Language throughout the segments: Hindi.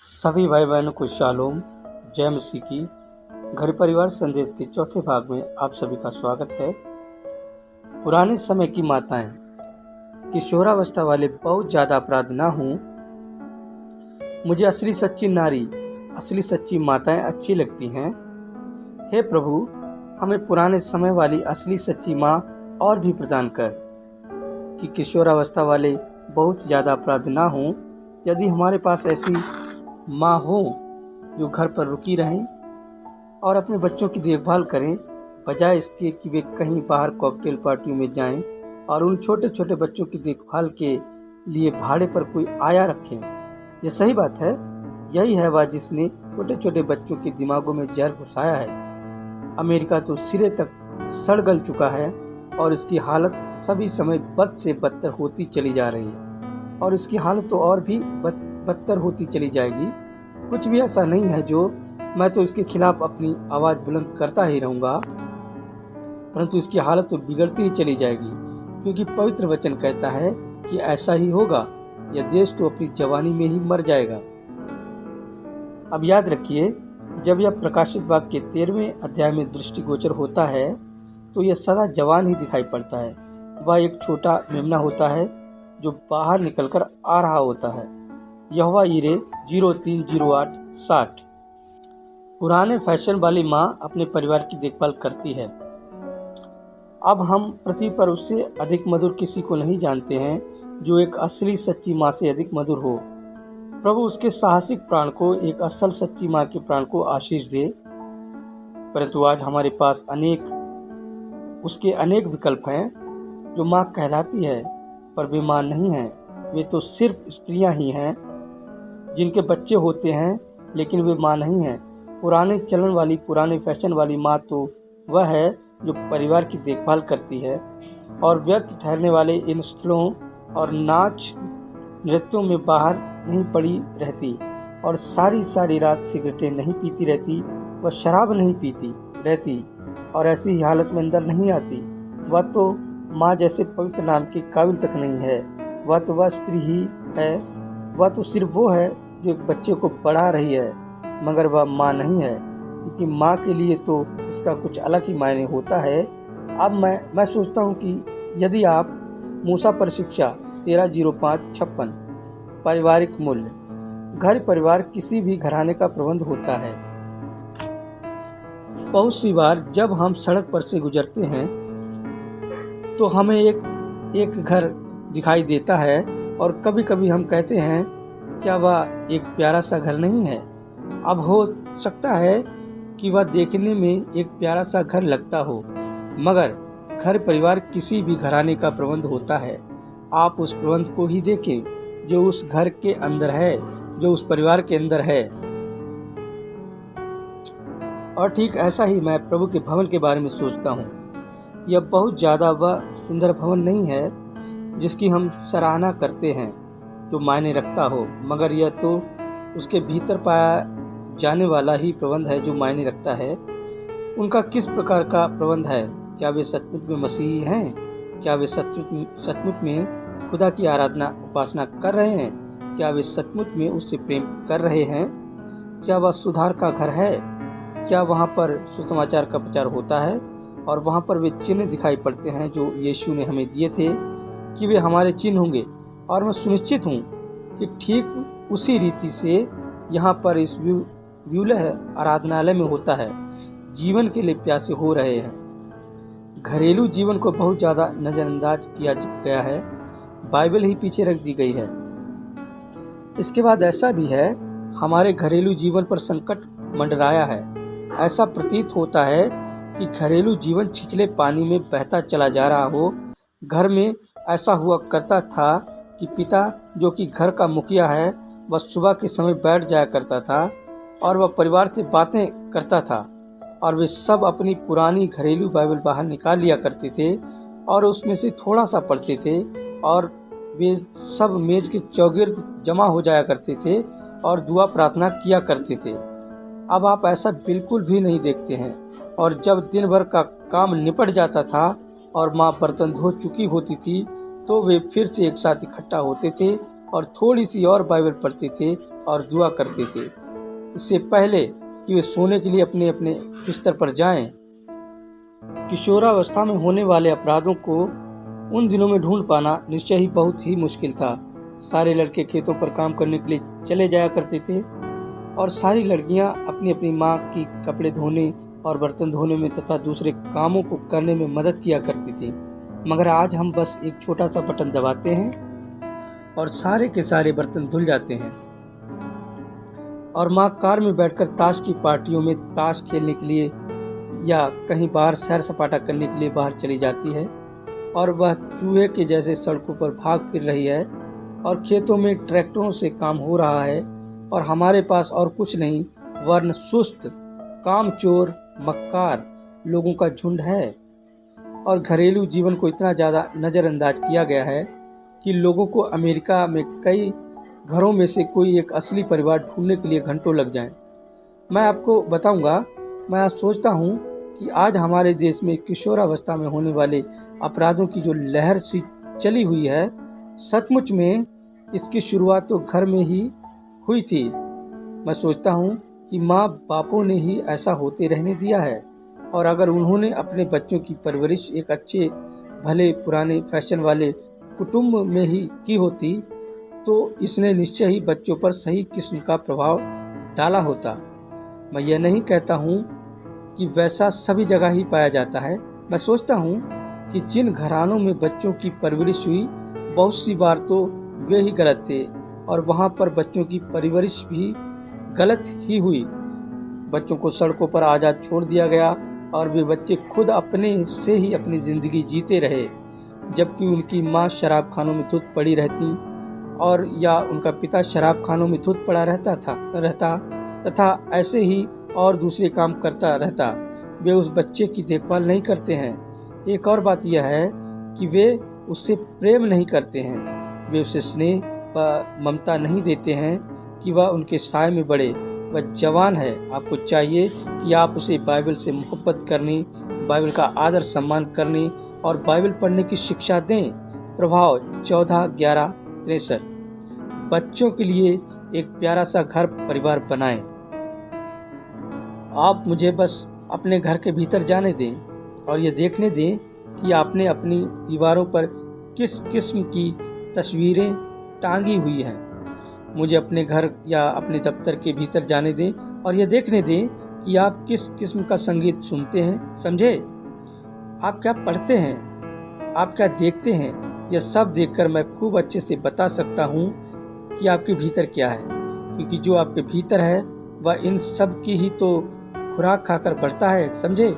सभी भाई बहनों को शालोम, जय मसीह की। घर परिवार संदेश के चौथे भाग में आप सभी का स्वागत है। पुराने समय की माताएं, किशोरावस्था वाले बहुत ज़्यादा अपराध ना हों। मुझे असली सच्ची नारी, असली सच्ची माताएं अच्छी लगती हैं। हे प्रभु, हमें पुराने समय वाली असली सच्ची माँ और भी प्रदान कर कि किशोरावस्था वाले बहुत ज़्यादा अपराध ना हों। यदि हमारे पास ऐसी माँ हो जो घर पर रुकी रहें और अपने बच्चों की देखभाल करें, बजाय इसके कि वे कहीं बाहर कॉकटेल पार्टियों में जाएं और उन छोटे छोटे बच्चों की देखभाल के लिए भाड़े पर कोई आया रखें। ये सही बात है। यही है वह जिसने छोटे छोटे बच्चों के दिमागों में जहर घुसाया है। अमेरिका तो सिरे तक सड़ गल चुका है और इसकी हालत सभी समय बद से बदतर होती चली जा रही है और इसकी हालत तो और भी बदतर होती चली जाएगी। कुछ भी ऐसा नहीं है जो मैं तो इसके खिलाफ अपनी आवाज़ बुलंद करता ही रहूँगा, परंतु इसकी हालत तो बिगड़ती ही चली जाएगी, क्योंकि पवित्र वचन कहता है कि ऐसा ही होगा। यह देश तो अपनी जवानी में ही मर जाएगा। अब याद रखिए, जब यह प्रकाशित वाक्य 13वें अध्याय में दृष्टिगोचर होता है तो यह सदा जवान ही दिखाई पड़ता है। वह एक छोटा मेमना होता है जो बाहर निकलकर आ रहा होता है। यहोवा यिरे 030860। पुराने फैशन वाली माँ अपने परिवार की देखभाल करती है। अब हम पृथ्वी पर उससे अधिक मधुर किसी को नहीं जानते हैं जो एक असली सच्ची माँ से अधिक मधुर हो। प्रभु उसके साहसिक प्राण को एक असल सच्ची माँ के प्राण को आशीष दे। परंतु आज हमारे पास उसके अनेक विकल्प हैं जो माँ कहलाती है, पर वे माँ नहीं हैं। वे तो सिर्फ स्त्रियां ही हैं जिनके बच्चे होते हैं, लेकिन वे माँ नहीं हैं। पुराने चलन वाली, पुराने फैशन वाली माँ तो वह है जो परिवार की देखभाल करती है और व्यर्थ ठहरने वाले इन स्थलों और नाच नृत्यों में बाहर नहीं पड़ी रहती और सारी सारी रात सिगरेटें नहीं पीती रहती, वह शराब नहीं पीती रहती और ऐसी ही हालत में अंदर नहीं आती। वह तो माँ जैसे पवित्र नाम के काबिल तक नहीं है। वह स्त्री ही है। वह तो सिर्फ वो है जो एक बच्चे को पढ़ा रही है, मगर वह माँ नहीं है, क्योंकि माँ के लिए तो इसका कुछ अलग ही मायने होता है। अब मैं सोचता हूँ कि यदि आप मूसा पर शिक्षा 130556 पारिवारिक मूल्य, घर परिवार किसी भी घराने का प्रबंध होता है। बहुत सी बार जब हम सड़क पर से गुजरते हैं तो हमें एक घर दिखाई देता है और कभी कभी हम कहते हैं, क्या वह एक प्यारा सा घर नहीं है? अब हो सकता है कि वह देखने में एक प्यारा सा घर लगता हो, मगर घर परिवार किसी भी घराने का प्रबंध होता है। आप उस प्रबंध को ही देखें जो उस घर के अंदर है, जो उस परिवार के अंदर है। और ठीक ऐसा ही मैं प्रभु के भवन के बारे में सोचता हूँ। यह बहुत ज़्यादा वह सुंदर भवन नहीं है जिसकी हम सराहना करते हैं, जो मायने रखता हो, मगर यह तो उसके भीतर पाया जाने वाला ही प्रबंध है जो मायने रखता है। उनका किस प्रकार का प्रबंध है? क्या वे सचमुच में मसीही हैं? क्या वे सचमुच में खुदा की आराधना उपासना कर रहे हैं? क्या वे सचमुच में उससे प्रेम कर रहे हैं? क्या वह सुधार का घर है? क्या वहाँ पर सुसमाचार का प्रचार होता है और वहाँ पर वे चिन्ह दिखाई पड़ते हैं जो यीशु ने हमें दिए थे कि वे हमारे चिन्ह होंगे? और मैं सुनिश्चित हूँ कि ठीक उसी रीति से यहाँ पर इस व्यूलह आराधनालय में होता है। जीवन के लिए प्यासे हो रहे हैं। घरेलू जीवन को बहुत ज़्यादा नज़रअंदाज किया गया है। बाइबल ही पीछे रख दी गई है। इसके बाद ऐसा भी है, हमारे घरेलू जीवन पर संकट मंडराया है। ऐसा प्रतीत होता है कि घरेलू जीवन छिछले पानी में बहता चला जा रहा हो। घर में ऐसा हुआ करता था कि पिता, जो कि घर का मुखिया है, वह सुबह के समय बैठ जाया करता था और वह परिवार से बातें करता था और वे सब अपनी पुरानी घरेलू बाइबल बाहर निकाल लिया करते थे और उसमें से थोड़ा सा पढ़ते थे और वे सब मेज के चौगिर्द जमा हो जाया करते थे और दुआ प्रार्थना किया करते थे। अब आप ऐसा बिल्कुल भी नहीं देखते हैं। और जब दिन भर का काम निपट जाता था और माँ बर्तन धो चुकी होती थी तो वे फिर से एक साथ इकट्ठा होते थे और थोड़ी सी और बाइबल पढ़ते थे और दुआ करते थे। इससे पहले कि वे सोने के लिए अपने अपने बिस्तर पर जाएं। किशोरावस्था में होने वाले अपराधों को उन दिनों में ढूंढ पाना निश्चय ही बहुत ही मुश्किल था। सारे लड़के खेतों पर काम करने के लिए चले जाया करते थे और सारी लड़कियां अपनी अपनी माँ की कपड़े धोने और बर्तन धोने में तथा दूसरे कामों को करने में मदद किया करती थी। मगर आज हम बस एक छोटा सा बटन दबाते हैं और सारे के सारे बर्तन धुल जाते हैं और माँ कार में बैठकर ताश की पार्टियों में ताश खेलने के लिए या कहीं बाहर सैर सपाटा करने के लिए बाहर चली जाती है और वह चूहे के जैसे सड़कों पर भाग फिर रही है और खेतों में ट्रैक्टरों से काम हो रहा है और हमारे पास और कुछ नहीं वरन सुस्त कामचोर मक्कार लोगों का झुंड है। और घरेलू जीवन को इतना ज़्यादा नज़रअंदाज किया गया है कि लोगों को अमेरिका में कई घरों में से कोई एक असली परिवार ढूंढने के लिए घंटों लग जाएं। मैं आपको बताऊंगा, मैं सोचता हूं कि आज हमारे देश में किशोरावस्था में होने वाले अपराधों की जो लहर सी चली हुई है, सचमुच में इसकी शुरुआत तो घर में ही हुई थी। मैं सोचता हूं कि माँ बापों ने ही ऐसा होते रहने दिया है और अगर उन्होंने अपने बच्चों की परवरिश एक अच्छे भले पुराने फैशन वाले कुटुंब में ही की होती तो इसने निश्चय ही बच्चों पर सही किस्म का प्रभाव डाला होता। मैं यह नहीं कहता हूँ कि वैसा सभी जगह ही पाया जाता है। मैं सोचता हूँ कि जिन घरानों में बच्चों की परवरिश हुई बहुत सी बार तो वे ही गलत थे और वहाँ पर बच्चों की परवरिश भी गलत ही हुई। बच्चों को सड़कों पर आज़ाद छोड़ दिया गया और वे बच्चे खुद अपने से ही अपनी ज़िंदगी जीते रहे, जबकि उनकी माँ शराब खानों में धुत पड़ी रहती और या उनका पिता शराब खानों में धुत पड़ा रहता तथा ऐसे ही और दूसरे काम करता रहता। वे उस बच्चे की देखभाल नहीं करते हैं। एक और बात यह है कि वे उससे प्रेम नहीं करते हैं, वे उसे स्नेह व ममता नहीं देते हैं कि वह उनके साय में बढ़े। वह जवान है, आपको चाहिए कि आप उसे बाइबल से मोहब्बत करनी, बाइबल का आदर सम्मान करनी और बाइबल पढ़ने की शिक्षा दें। प्रभाव 14-11-63। बच्चों के लिए एक प्यारा सा घर परिवार बनाएं। आप मुझे बस अपने घर के भीतर जाने दें और ये देखने दें कि आपने अपनी दीवारों पर किस किस्म की तस्वीरें टांगी हुई हैं। मुझे अपने घर या अपने दफ्तर के भीतर जाने दें और यह देखने दें कि आप किस किस्म का संगीत सुनते हैं। समझे? आप क्या पढ़ते हैं, आप क्या देखते हैं, यह सब देखकर मैं खूब अच्छे से बता सकता हूँ कि आपके भीतर क्या है, क्योंकि जो आपके भीतर है वह इन सब की ही तो खुराक खाकर बढ़ता है। समझे?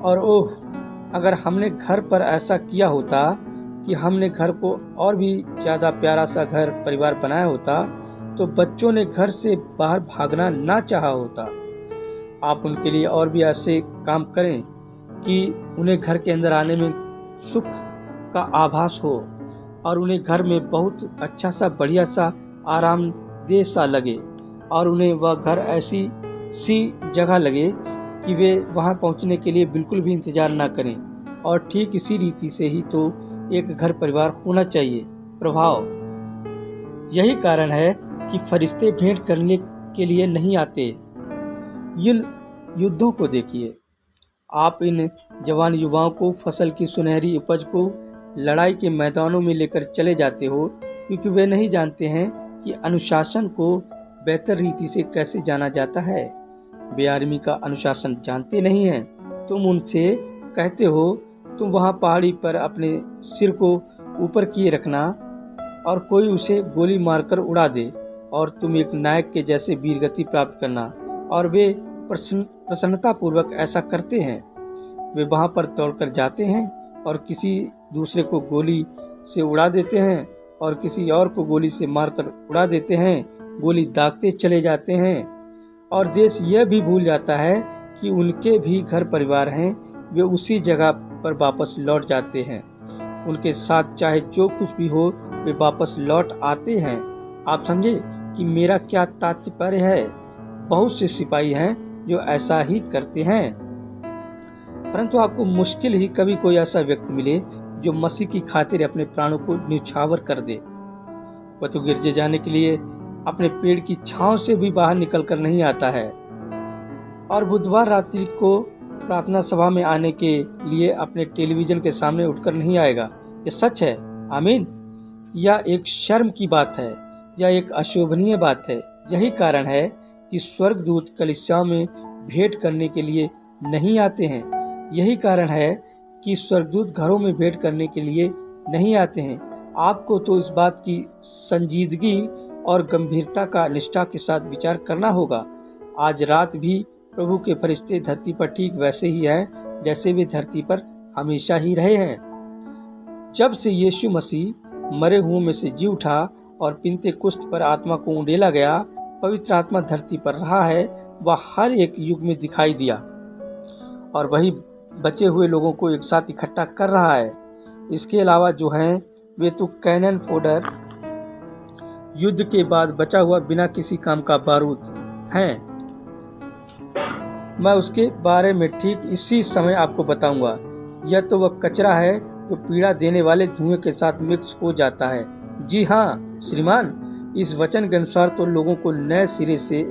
और ओह, अगर हमने घर पर ऐसा किया होता कि हमने घर को और भी ज़्यादा प्यारा सा घर परिवार बनाया होता तो बच्चों ने घर से बाहर भागना ना चाहा होता। आप उनके लिए और भी ऐसे काम करें कि उन्हें घर के अंदर आने में सुख का आभास हो और उन्हें घर में बहुत अच्छा सा बढ़िया सा आरामदेह सा लगे और उन्हें वह घर ऐसी सी जगह लगे कि वे वहां पहुंचने के लिए बिल्कुल भी इंतजार ना करें। और ठीक इसी रीति से ही तो एक घर परिवार होना चाहिए। प्रभाव, यही कारण है कि फरिश्ते भेंट करने के लिए नहीं आते। इन युद्धों को देखिए। आप इन जवान युवाओं को फसल की सुनहरी उपज को लड़ाई के मैदानों में लेकर चले जाते हो क्योंकि वे नहीं जानते हैं कि अनुशासन को बेहतर रीति से कैसे जाना जाता है। वे आर्मी का अनुशासन जानते नहीं हैं। तुम उनसे कहते हो तुम वहाँ पहाड़ी पर अपने सिर को ऊपर किए रखना और कोई उसे गोली मारकर उड़ा दे और तुम एक नायक के जैसे वीरगति प्राप्त करना, और वे प्रसन्नता पूर्वक ऐसा करते हैं। वे वहाँ पर दौड़कर जाते हैं और किसी दूसरे को गोली से उड़ा देते हैं और किसी और को गोली से मारकर उड़ा देते हैं, गोली दागते चले जाते हैं और देश यह भी भूल जाता है कि उनके भी घर परिवार हैं। वे उसी जगह पर वापस लौट जाते हैं। उनके साथ चाहे जो कुछ भी हो वे वापस लौट आते हैं। आप समझे कि मेरा क्या तात्पर्य है? बहुत से सिपाही हैं जो ऐसा ही करते हैं, परंतु आपको मुश्किल ही कभी कोई ऐसा व्यक्ति मिले जो मसीह की खातिर अपने प्राणों को न्यौछावर कर दे। वह तो गिरजे जाने के लिए अपने पेड़ की छांव से भी बाहर निकलकर नहीं आता है और बुधवार रात्रि को प्रार्थना सभा में आने के लिए अपने टेलीविजन के सामने उठकर नहीं आएगा। ये सच है। आमीन। यह एक शर्म की बात है, यह एक अशोभनीय बात है। यही कारण है कि स्वर्गदूत कलीसियाओं में भेंट करने के लिए नहीं आते हैं। यही कारण है कि स्वर्गदूत घरों में भेंट करने के लिए नहीं आते हैं। आपको तो इस बात की संजीदगी और गंभीरता का निष्ठा के साथ विचार करना होगा। आज रात भी प्रभु के फरिश्ते धरती पर ठीक वैसे ही हैं जैसे वे धरती पर हमेशा ही रहे हैं। जब से यीशु मसीह मरे हुओं में से जी उठा और पिन्तेकुस्त पर आत्मा को उंडेला गया, पवित्र आत्मा धरती पर रहा है। वह हर एक युग में दिखाई दिया और वही बचे हुए लोगों को एक साथ इकट्ठा कर रहा है। इसके अलावा जो हैं वे तो कैनन फोडर, युद्ध के बाद बचा हुआ बिना किसी काम का बारूद हैं। मैं उसके बारे में ठीक इसी समय आपको बताऊंगा। यह तो वह कचरा है जो पीड़ा देने वाले धुएं के साथ मिक्स हो जाता है। जी हाँ श्रीमान, इस वचन के अनुसार तो लोगों को नए सिरे से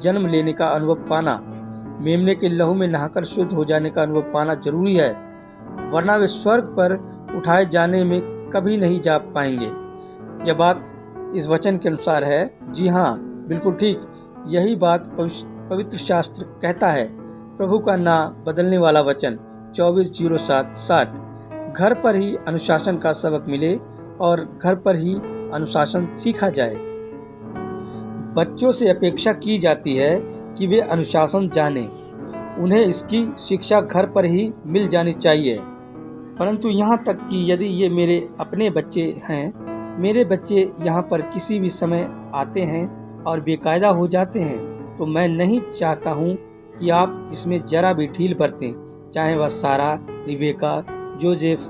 जन्म लेने का अनुभव पाना, मेमने के लहू में नहाकर शुद्ध हो जाने का अनुभव पाना जरूरी है, वरना वे स्वर्ग पर उठाए जाने में कभी नहीं जा पाएंगे। यह बात इस वचन के अनुसार है। जी हाँ, बिल्कुल ठीक। यही बात पवित्र शास्त्र कहता है। प्रभु का नाम बदलने वाला वचन 24:07-60। घर पर ही अनुशासन का सबक मिले और घर पर ही अनुशासन सीखा जाए। बच्चों से अपेक्षा की जाती है कि वे अनुशासन जानें। उन्हें इसकी शिक्षा घर पर ही मिल जानी चाहिए। परंतु यहाँ तक कि यदि ये मेरे अपने बच्चे हैं, मेरे बच्चे यहाँ पर किसी भी समय आते हैं और बेकायदा हो जाते हैं, तो मैं नहीं चाहता हूँ कि आप इसमें जरा भी ढील बरतें। चाहे वह सारा, रिबेका, जोसेफ,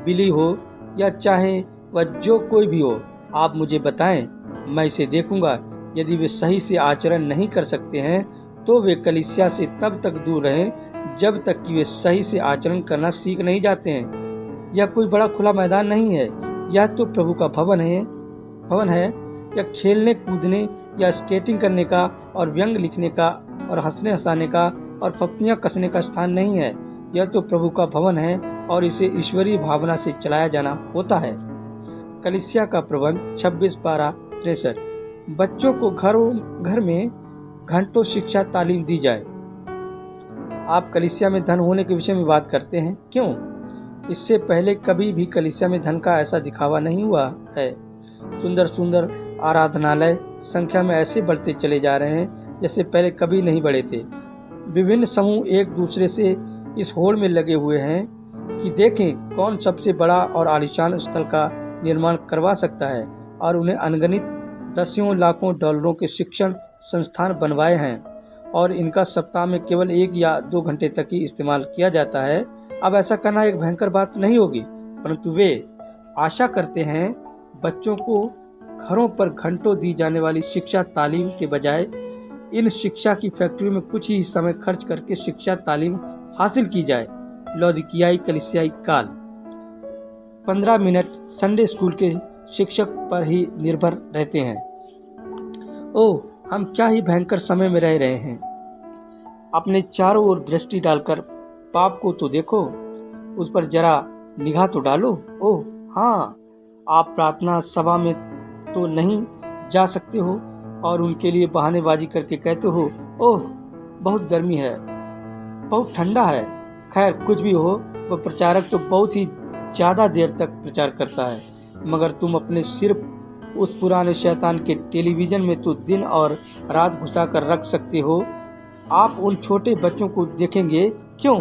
बिली हो या चाहे वह जो कोई भी हो, आप मुझे बताएं, मैं इसे देखूंगा। यदि वे सही से आचरण नहीं कर सकते हैं तो वे कलीसिया से तब तक दूर रहें जब तक कि वे सही से आचरण करना सीख नहीं जाते हैं। यह कोई बड़ा खुला मैदान नहीं है, यह तो प्रभु का भवन है। यह खेलने कूदने या स्केटिंग करने का और व्यंग लिखने का और हंसने हंसाने का और फप्तियां कसने का स्थान नहीं है। यह तो प्रभु का भवन है और इसे ईश्वरीय भावना से चलाया जाना होता है। कलीसिया का प्रबंध 26/12-63। बच्चों को घर में घंटों शिक्षा तालीम दी जाए। आप कलीसिया में धन होने के विषय में बात करते हैं, क्यों? इससे पहले कभी भी कलीसिया में धन का ऐसा दिखावा नहीं हुआ है। सुंदर सुंदर आराधनालय संख्या में ऐसे बढ़ते चले जा रहे हैं जैसे पहले कभी नहीं बढ़े थे। विभिन्न समूह एक दूसरे से इस होड़ में लगे हुए हैं कि देखें कौन सबसे बड़ा और आलीशान स्थल का निर्माण करवा सकता है, और उन्हें अनगिनत दसियों लाखों डॉलरों के शिक्षण संस्थान बनवाए हैं और इनका सप्ताह में केवल 1 या 2 घंटे तक ही इस्तेमाल किया जाता है। अब ऐसा करना एक भयंकर बात नहीं होगी, परंतु वे आशा करते हैं बच्चों को घरों पर घंटों दी जाने वाली शिक्षा तालीम के बजाय इन शिक्षा की फैक्ट्री में कुछ ही समय खर्च करके शिक्षा तालीम हासिल की जाए। लौदीकियाई कलीसियाई काल। 15 मिनट संडे स्कूल के शिक्षक पर ही निर्भर रहते हैं। ओह, हम क्या ही भयंकर समय में रह रहे हैं। अपने चारों ओर दृष्टि डालकर पाप को तो देखो, उस पर जरा निगाह तो डालो। ओह हाँ, आप प्रार्थना सभा में तो नहीं जा सकते हो और उनके लिए बहानेबाजी करके कहते हो, ओह बहुत गर्मी है, बहुत ठंडा है। खैर कुछ भी हो, वह प्रचारक तो बहुत ही ज़्यादा देर तक प्रचार करता है, मगर तुम अपने सिर्फ उस पुराने शैतान के टेलीविज़न में तो दिन और रात घुसा कर रख सकते हो। आप उन छोटे बच्चों को देखेंगे क्यों,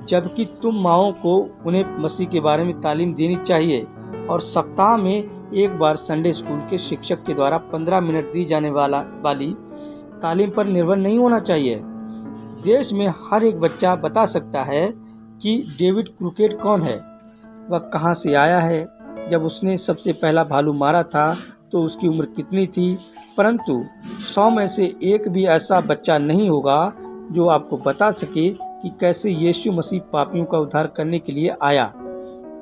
जबकि तुम माओं को उन्हें मसीह के बारे में तालीम देनी चाहिए और सप्ताह में एक बार संडे स्कूल के शिक्षक के द्वारा 15 मिनट दी जाने वाली तालीम पर निर्भर नहीं होना चाहिए। देश में हर एक बच्चा बता सकता है कि डेविड क्रुकेट कौन है, वह कहाँ से आया है, जब उसने सबसे पहला भालू मारा था तो उसकी उम्र कितनी थी। परंतु 100 में से एक भी ऐसा बच्चा नहीं होगा जो आपको बता सके कि कैसे यीशु मसीह पापियों का उद्धार करने के लिए आया।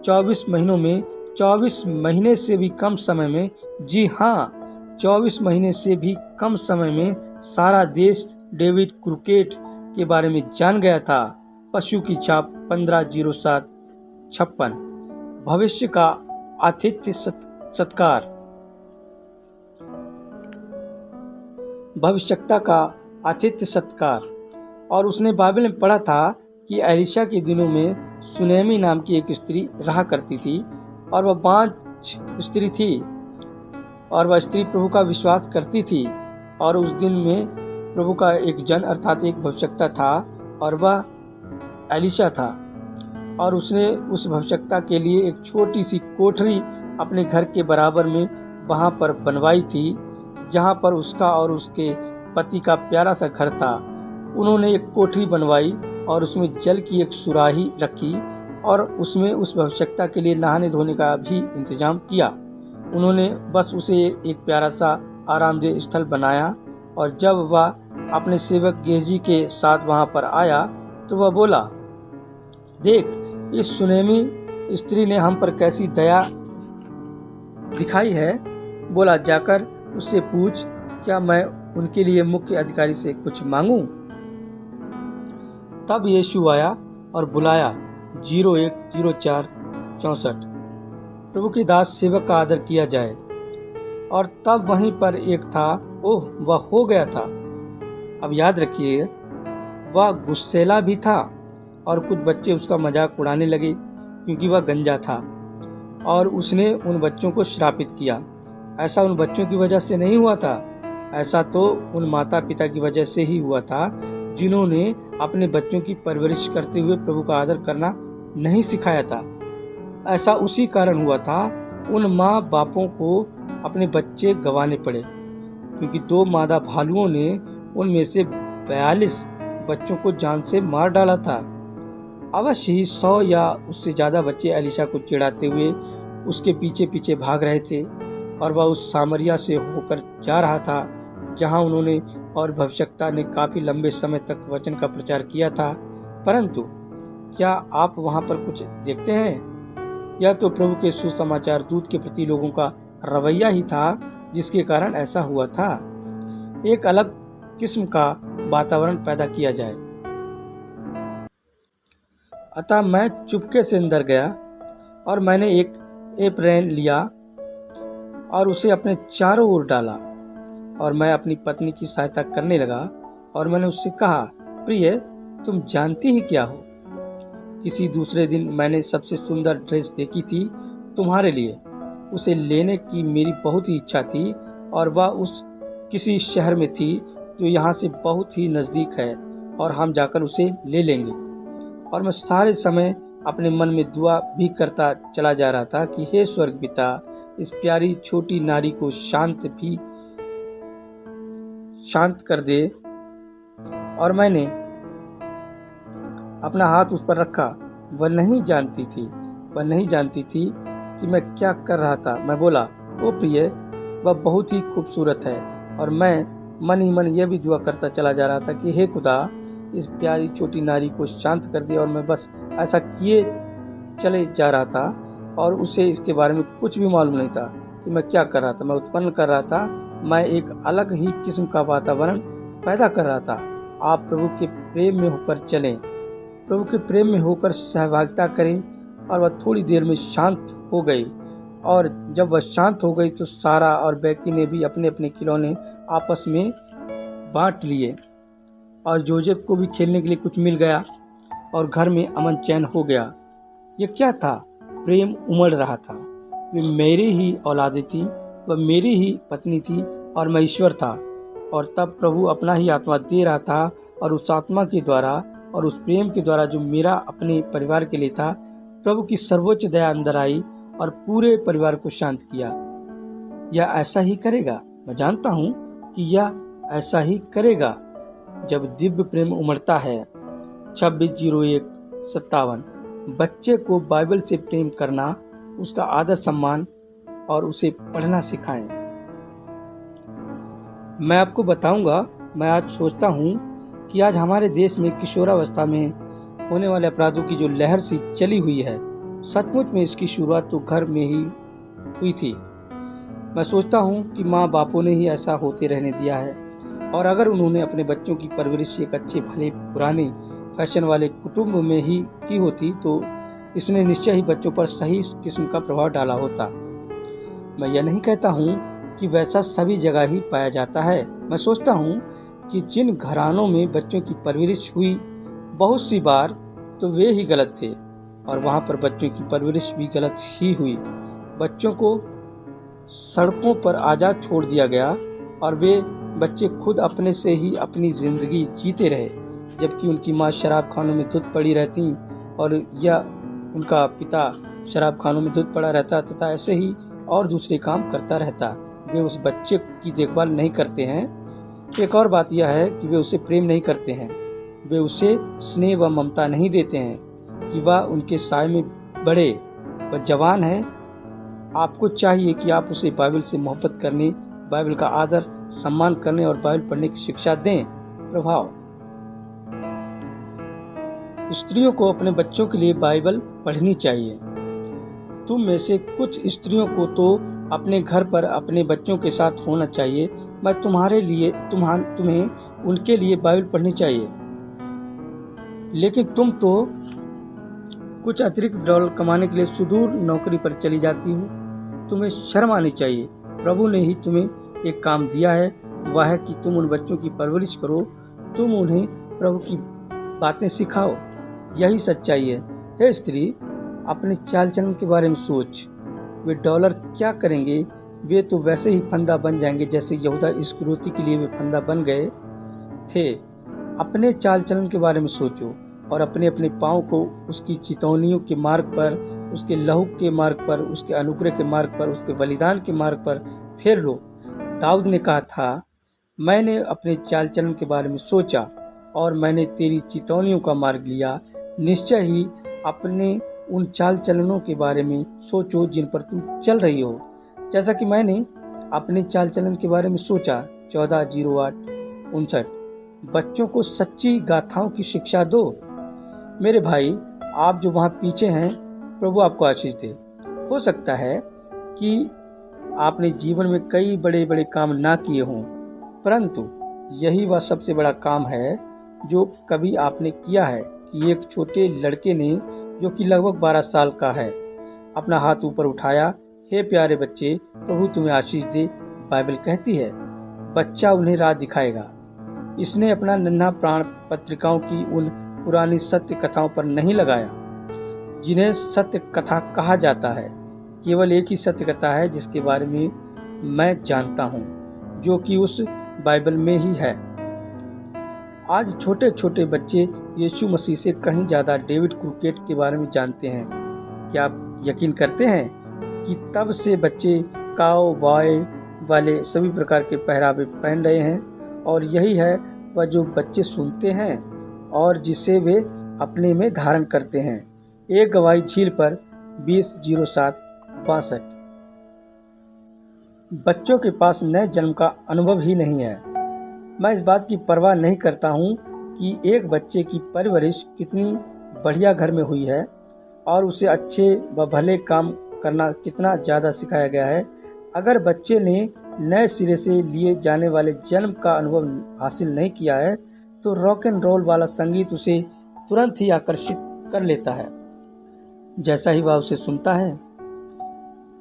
24 महीनों में 24 महीने से भी कम समय में, जी हाँ 24 महीने से भी कम समय में सारा देश डेविड क्रुकेट के बारे में जान गया था। पशु की छाप 15/07/56। भविष्य का आतिथ्य सत्कार। भविष्यता का आतिथ्य सत्कार। और उसने बाइबल में पढ़ा था कि एलिशा के दिनों में सुनेमी नाम की एक स्त्री रहा करती थी और वह बांझ स्त्री थी और वह स्त्री प्रभु का विश्वास करती थी। और उस दिन में प्रभु का एक जन अर्थात एक भविष्यता था और वह एलिशा था। और उसने उस भविष्यता के लिए एक छोटी सी कोठरी अपने घर के बराबर में वहाँ पर बनवाई थी, जहाँ पर उसका और उसके पति का प्यारा सा घर था। उन्होंने एक कोठरी बनवाई और उसमें जल की एक सुराही रखी और उसमें उस भविष्यता के लिए नहाने धोने का भी इंतजाम किया। उन्होंने बस उसे एक प्यारा सा आरामदेह स्थल बनाया। और जब वह अपने सेवक गेहजी के साथ वहाँ पर आया तो वह बोला, देख, इस सुनेमी स्त्री ने हम पर कैसी दया दिखाई है। बोला, जाकर उससे पूछ, क्या मैं उनके लिए मुख्य अधिकारी से कुछ मांगूं? तब यीशु आया और बुलाया 010464। प्रभु के दास सेवक का आदर किया जाए। और तब वहीं पर एक था, ओह वह हो गया था। अब याद रखिए, वह गुस्सेला भी था और कुछ बच्चे उसका मजाक उड़ाने लगे क्योंकि वह गंजा था। और उसने उन बच्चों को श्रापित किया। ऐसा उन बच्चों की वजह से नहीं हुआ था, ऐसा तो उन माता पिता की वजह से ही हुआ था जिन्होंने अपने बच्चों की परवरिश करते हुए प्रभु का आदर करना नहीं सिखाया था। ऐसा उसी कारण हुआ था उन माँ बापों को अपने बच्चे गंवाने पड़े, क्योंकि 2 मादा भालुओं ने उनमें से 42 बच्चों को जान से मार डाला था। अवश्य ही 100 या उससे ज़्यादा बच्चे एलिशा को चिढ़ाते हुए उसके पीछे पीछे भाग रहे थे और वह उस सामरिया से होकर जा रहा था जहां उन्होंने और भविष्यता ने काफ़ी लंबे समय तक वचन का प्रचार किया था। परंतु क्या आप वहां पर कुछ देखते हैं? यह तो प्रभु के सुसमाचार दूत के प्रति लोगों का रवैया ही था जिसके कारण ऐसा हुआ था। एक अलग किस्म का वातावरण पैदा किया जाए। अतः मैं चुपके से अंदर गया और मैंने एक एप्रैन लिया और उसे अपने चारों ओर डाला और मैं अपनी पत्नी की सहायता करने लगा। और मैंने उससे कहा, प्रिय, तुम जानती ही क्या हो, किसी दूसरे दिन मैंने सबसे सुंदर ड्रेस देखी थी तुम्हारे लिए। उसे लेने की मेरी बहुत ही इच्छा थी और वह उस किसी शहर में थी जो यहाँ से बहुत ही नज़दीक है और हम जाकर उसे ले लेंगे। और मैं सारे समय अपने मन में दुआ भी करता चला जा रहा था कि हे स्वर्ग पिता, इस प्यारी छोटी नारी को शांत कर दे। और मैंने अपना हाथ उस पर रखा। वह नहीं जानती थी कि मैं क्या कर रहा था। मैं बोला, ओ प्रिय, वह बहुत ही खूबसूरत है। और मैं मन ही मन यह भी दुआ करता चला जा रहा था कि हे खुदा, इस प्यारी छोटी नारी को शांत कर दे। और मैं बस ऐसा किए चले जा रहा था और उसे इसके बारे में कुछ भी मालूम नहीं था कि मैं क्या कर रहा था। मैं उत्पन्न कर रहा था, मैं एक अलग ही किस्म का वातावरण पैदा कर रहा था। आप प्रभु के प्रेम में होकर चलें, प्रभु के प्रेम में होकर सहभागिता करें। और वह थोड़ी देर में शांत हो गई। और जब वह शांत हो गई तो सारा और बैकी ने भी अपने अपने खिलौने आपस में बांट लिए और जोसेफ को भी खेलने के लिए कुछ मिल गया और घर में अमन चैन हो गया। ये क्या था? प्रेम उमड़ रहा था। वे मेरी ही औलादे थी, वह मेरी ही पत्नी थी और मैं ईश्वर था। और तब प्रभु अपना ही आत्मा दे रहा था और उस आत्मा के द्वारा और उस प्रेम के द्वारा जो मेरा अपने परिवार के लिए था, प्रभु की सर्वोच्च दया अंदर आई और पूरे परिवार को शांत किया। यह ऐसा ही करेगा, मैं जानता हूँ कि यह ऐसा ही करेगा जब दिव्य प्रेम उमड़ता है। 26/01/57। बच्चे को बाइबल से प्रेम करना, उसका आदर सम्मान और उसे पढ़ना सिखाएं। मैं आपको बताऊंगा, मैं आज सोचता हूँ कि आज हमारे देश में किशोरावस्था में होने वाले अपराधों की जो लहर सी चली हुई है, सचमुच में इसकी शुरुआत तो घर में ही हुई थी। मैं सोचता हूँ कि माँ बापों ने ही ऐसा होते रहने दिया है, और अगर उन्होंने अपने बच्चों की परवरिश एक अच्छे भले पुराने फैशन वाले कुटुंब में ही की होती तो इसने निश्चय ही बच्चों पर सही किस्म का प्रभाव डाला होता। मैं यह नहीं कहता हूँ कि वैसा सभी जगह ही पाया जाता है। मैं सोचता हूँ कि जिन घरानों में बच्चों की परवरिश हुई बहुत सी बार तो वे ही गलत थे, और वहाँ पर बच्चों की परवरिश भी गलत ही हुई। बच्चों को सड़कों पर आज़ाद छोड़ दिया गया और वे बच्चे खुद अपने से ही अपनी ज़िंदगी जीते रहे, जबकि उनकी माँ शराब खानों में धुत पड़ी रहती और या उनका पिता शराब खानों में धुत पड़ा रहता तथा ऐसे ही और दूसरे काम करता रहता। वे उस बच्चे की देखभाल नहीं करते हैं। एक और बात यह है कि वे उसे प्रेम नहीं करते हैं। वे उसे स्नेह व ममता नहीं देते हैं कि वह उनके साय में बढ़े। वह जवान है। आपको चाहिए कि आप उसे बाइबल से मोहब्बत करने, बाइबल का आदर सम्मान करने और बाइबल पढ़ने की शिक्षा दें। प्रभाव: स्त्रियों को अपने बच्चों के लिए बाइबल पढ़नी चाहिए। तुम में से कुछ स्त्रियों को तो अपने घर पर अपने बच्चों के साथ होना चाहिए। मैं तुम्हें उनके लिए बाइबल पढ़नी चाहिए। लेकिन तुम तो कुछ अतिरिक्त डॉलर कमाने के लिए सुदूर नौकरी पर चली जाती हो। तुम्हें शर्म आनी चाहिए। प्रभु ने ही तुम्हें एक काम दिया है, वह है कि तुम उन बच्चों की परवरिश करो। तुम उन्हें प्रभु की बातें सिखाओ। यही सच्चाई है। हे स्त्री, अपने चाल चलन के बारे में सोच। वे डॉलर क्या करेंगे? वे तो वैसे ही फंदा बन जाएंगे जैसे यहूदा इस्करियोती के लिए वे फंदा बन गए थे। अपने चाल चलन के बारे में सोचो और अपने अपने पाँव को उसकी चितौनियों के मार्ग पर, उसके लहू के मार्ग पर, उसके अनुग्रह के मार्ग पर, उसके बलिदान के मार्ग पर फेर लो। दाऊद ने कहा था, मैंने अपने चाल चलन के बारे में सोचा और मैंने तेरी चितौनियों का मार्ग लिया। निश्चय ही अपने उन चाल चलनों के बारे में सोचो जिन पर तुम चल रही हो, जैसा कि मैंने अपने चाल चलन के बारे में सोचा। 14:08-59। बच्चों को सच्ची गाथाओं की शिक्षा दो। मेरे भाई, आप जो वहाँ पीछे हैं, प्रभु आपको आशीष दे। हो सकता है कि आपने जीवन में कई बड़े बड़े काम ना किए हों, परंतु यही वह सबसे बड़ा काम है जो कभी आपने किया है कि एक छोटे लड़के ने, जो कि लगभग 12 साल का है, अपना हाथ ऊपर उठाया। हे प्यारे बच्चे, प्रभु तुम्हें आशीष दे। बाइबल कहती है, बच्चा उन्हें राह दिखाएगा। इसने अपना नन्हा प्राण पत्रिकाओं की उन पुरानी सत्य कथाओं पर नहीं लगाया जिन्हें सत्य कथा कहा जाता है। केवल एक ही सत्य कथा है जिसके बारे में मैं जानता हूँ, जो कि उस बाइबल में ही है। आज छोटे छोटे बच्चे यीशु मसीह से कहीं ज़्यादा डेविड क्रुकेट के बारे में जानते हैं। क्या आप यकीन करते हैं कि तब से बच्चे काव बॉय वाले सभी प्रकार के पहरावे पहन रहे हैं, और यही है वह जो बच्चे सुनते हैं और जिसे वे अपने में धारण करते हैं। एक गवाही झील पर 20/07/62। बच्चों के पास नए जन्म का अनुभव ही नहीं है। मैं इस बात की परवाह नहीं करता हूँ कि एक बच्चे की परवरिश कितनी बढ़िया घर में हुई है और उसे अच्छे व भले काम करना कितना ज़्यादा सिखाया गया है। अगर बच्चे ने नए सिरे से लिए जाने वाले जन्म का अनुभव हासिल नहीं किया है तो रॉक एंड रोल वाला संगीत उसे तुरंत ही आकर्षित कर लेता है जैसा ही वह उसे सुनता है,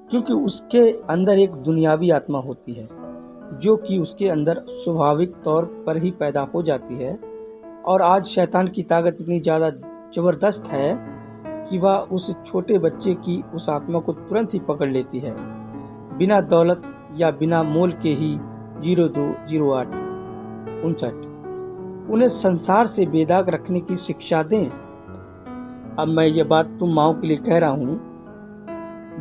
क्योंकि उसके अंदर एक दुनियावी आत्मा होती है जो कि उसके अंदर स्वाभाविक तौर पर ही पैदा हो जाती है। और आज शैतान की ताकत इतनी ज़्यादा ज़बरदस्त है कि वह उस छोटे बच्चे की उस आत्मा को तुरंत ही पकड़ लेती है, बिना दौलत या बिना मोल के ही। 02/08/59। उन्हें संसार से बेदाग रखने की शिक्षा दें। अब मैं ये बात तुम माओं के लिए कह रहा हूँ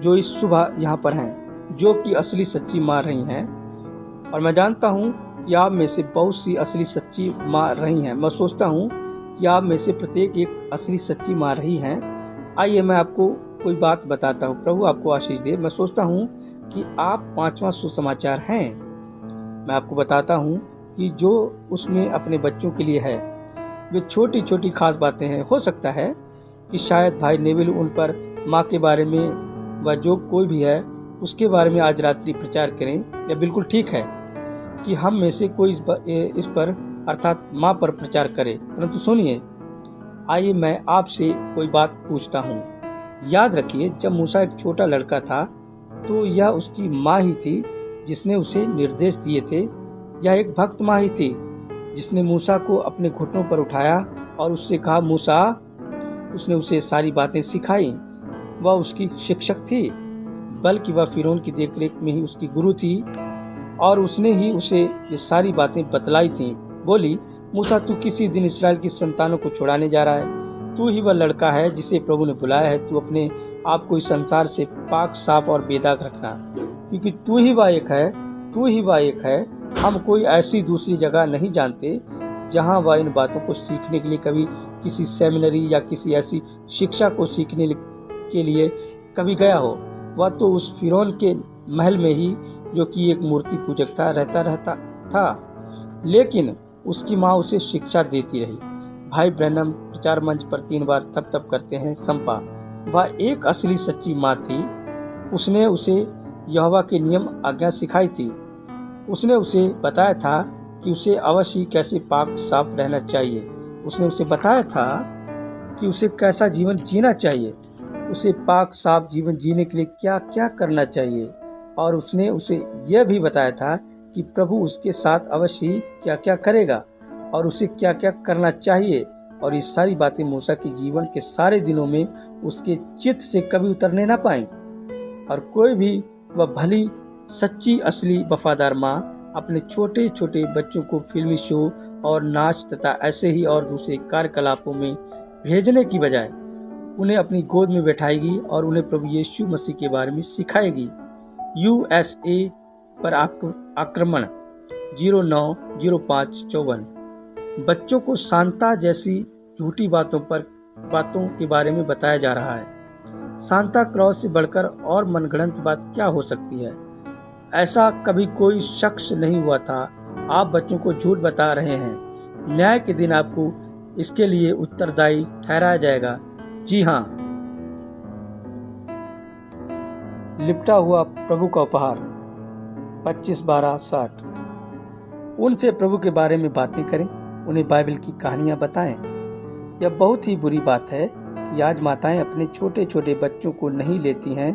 जो इस सुबह यहाँ पर हैं, जो कि असली सच्ची माँ रही हैं, और मैं जानता हूँ कि आप में से बहुत सी असली सच्ची माँ रही हैं। मैं सोचता हूँ कि आप में से प्रत्येक एक असली सच्ची माँ रही हैं। आइए मैं आपको कोई बात बताता हूँ। प्रभु आपको आशीष दे। मैं सोचता हूँ कि आप 5वां सुसमाचार हैं। मैं आपको बताता हूँ कि जो उसमें अपने बच्चों के लिए है वे छोटी छोटी खास बातें हैं। हो सकता है कि शायद भाई नेविल उन पर माँ के बारे में व जो कोई भी है उसके बारे में आज रात्रि प्रचार करें। यह बिल्कुल ठीक है कि हम में से कोई इस पर अर्थात माँ पर प्रचार करे, परंतु सुनिए, आइए मैं आपसे कोई बात पूछता हूँ। याद रखिए, जब मूसा एक छोटा लड़का था तो यह उसकी माँ ही थी जिसने उसे निर्देश दिए थे। यह एक भक्त माँ ही थी जिसने मूसा को अपने घुटनों पर उठाया और उससे कहा मूसा। उसने उसे सारी बातें सिखाई। वह उसकी शिक्षक थी, बल्कि वह फिरौन की देखरेख में ही उसकी गुरु थी और उसने ही उसे ये सारी बातें बतलाई थीं। बोली, मूसा तू किसी दिन इस्राएल की संतानों को छुड़ाने जा रहा है। तू ही वह लड़का है जिसे प्रभु ने बुलाया है। तू अपने आप को इस संसार से पाक साफ और बेदाग रखना, क्योंकि तू ही वह एक है। हम कोई ऐसी दूसरी जगह नहीं जानते जहाँ वह इन बातों को सीखने के लिए कभी किसी सेमिनरी या किसी ऐसी शिक्षा को सीखने के लिए कभी गया हो। वह तो उस फिरौन के महल में ही, जो कि एक मूर्ति पूजक था, रहता था, लेकिन उसकी माँ उसे शिक्षा देती रही। भाई ब्रैनम प्रचार मंच पर 3 बार तप करते हैं। संपा, वह एक असली सच्ची माँ थी। उसने उसे यहोवा के नियम आज्ञा सिखाई थी। उसने उसे बताया था कि उसे अवश्य कैसे पाक साफ रहना चाहिए। उसने उसे बताया था कि उसे कैसा जीवन जीना चाहिए, उसे पाक साफ जीवन जीने के लिए क्या क्या करना चाहिए, और उसने उसे यह भी बताया था कि प्रभु उसके साथ अवश्य क्या क्या करेगा और उसे क्या क्या करना चाहिए। और ये सारी बातें मूसा के जीवन के सारे दिनों में उसके चित्त से कभी उतरने ना पाई। और कोई भी वह भली सच्ची असली वफादार माँ अपने छोटे छोटे बच्चों को फिल्मी शो और नाच तथा ऐसे ही और दूसरे कार्यकलापों में भेजने की बजाय उन्हें अपनी गोद में बैठाएगी और उन्हें प्रभु यीशु मसीह के बारे में सिखाएगी। USA पर आक्रमण 090554। बच्चों को सांता जैसी झूठी बातों के बारे में बताया जा रहा है। सांता क्लॉज से बढ़कर और मनगढ़ंत बात क्या हो सकती है। ऐसा कभी कोई शख्स नहीं हुआ था। आप बच्चों को झूठ बता रहे हैं। न्याय के दिन आपको इसके लिए उत्तरदायी ठहराया जाएगा। जी हाँ, लिपटा हुआ प्रभु का उपहार 25-12-60। उनसे प्रभु के बारे में बातें करें, उन्हें बाइबल की कहानियां बताएं। यह बहुत ही बुरी बात है कि आज माताएं अपने छोटे छोटे बच्चों को नहीं लेती हैं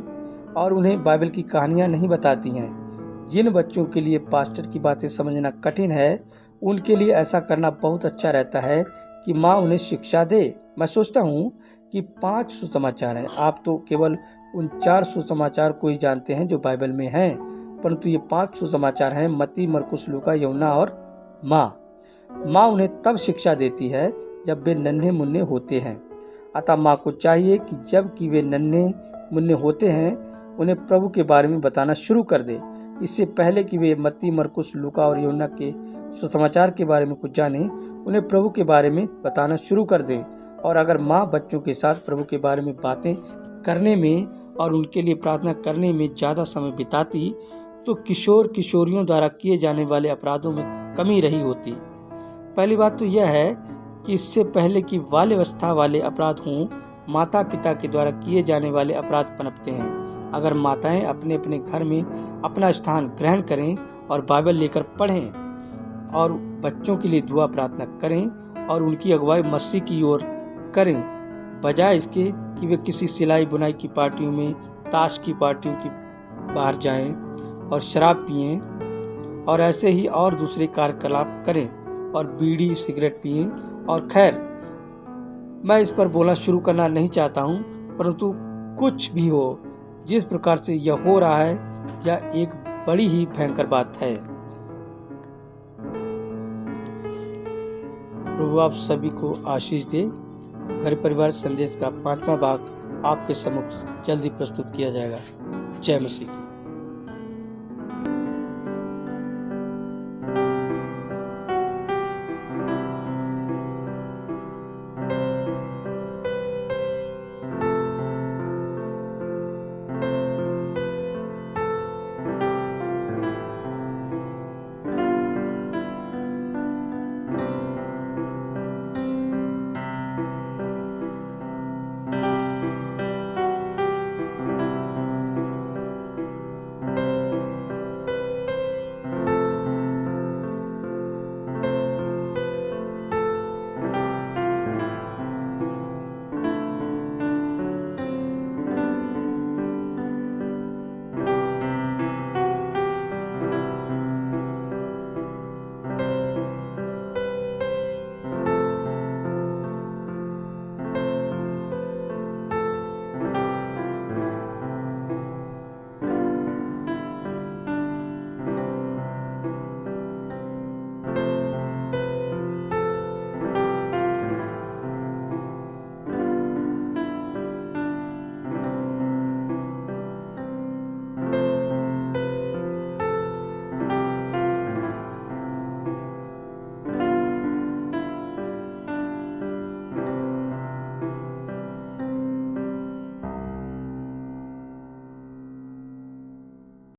और उन्हें बाइबल की कहानियां नहीं बताती हैं। जिन बच्चों के लिए पास्टर की बातें समझना कठिन है, उनके लिए ऐसा करना बहुत अच्छा रहता है कि माँ उन्हें शिक्षा दे। मैं सोचता हूँ कि 5 सुसमाचार हैं। आप तो केवल उन 4 सुसमाचार को ही जानते हैं जो बाइबल में हैं, परंतु ये 5 सुसमाचार हैं मत्ती, मरकुस, लूका, यूहन्ना और माँ उन्हें तब शिक्षा देती है जब वे नन्हे मुन्ने होते हैं। अतः माँ को चाहिए कि जब कि वे नन्हे मुन्ने होते हैं उन्हें प्रभु के बारे में बताना शुरू कर दे, इससे पहले कि वे मत्ती, मरकुस, लूका और यूहन्ना के सुसमाचार के बारे में कुछ जाने। उन्हें प्रभु के बारे में बताना शुरू कर दें। और अगर माँ बच्चों के साथ प्रभु के बारे में बातें करने में और उनके लिए प्रार्थना करने में ज़्यादा समय बिताती तो किशोर किशोरियों द्वारा किए जाने वाले अपराधों में कमी रही होती। पहली बात तो यह है कि इससे पहले कि बाल्यावस्था वाले अपराध हों, माता पिता के द्वारा किए जाने वाले अपराध पनपते हैं। अगर माताएं अपने अपने घर में अपना स्थान ग्रहण करें और बाइबल लेकर पढ़ें और बच्चों के लिए दुआ प्रार्थना करें और उनकी अगुवाई मसीह की ओर करें, बजाय इसके कि वे किसी सिलाई बुनाई की पार्टियों में, ताश की पार्टियों की बाहर जाएं और शराब पिएं और ऐसे ही और दूसरे कार्यकलाप करें और बीड़ी सिगरेट पिएं। और खैर, मैं इस पर बोलना शुरू करना नहीं चाहता हूं, परंतु कुछ भी हो, जिस प्रकार से यह हो रहा है, यह एक बड़ी ही भयंकर बात है। प्रभु आप सभी को आशीष दे। घर परिवार संदेश का 5वां भाग आपके सम्मुख जल्दी प्रस्तुत किया जाएगा। जय मसीह।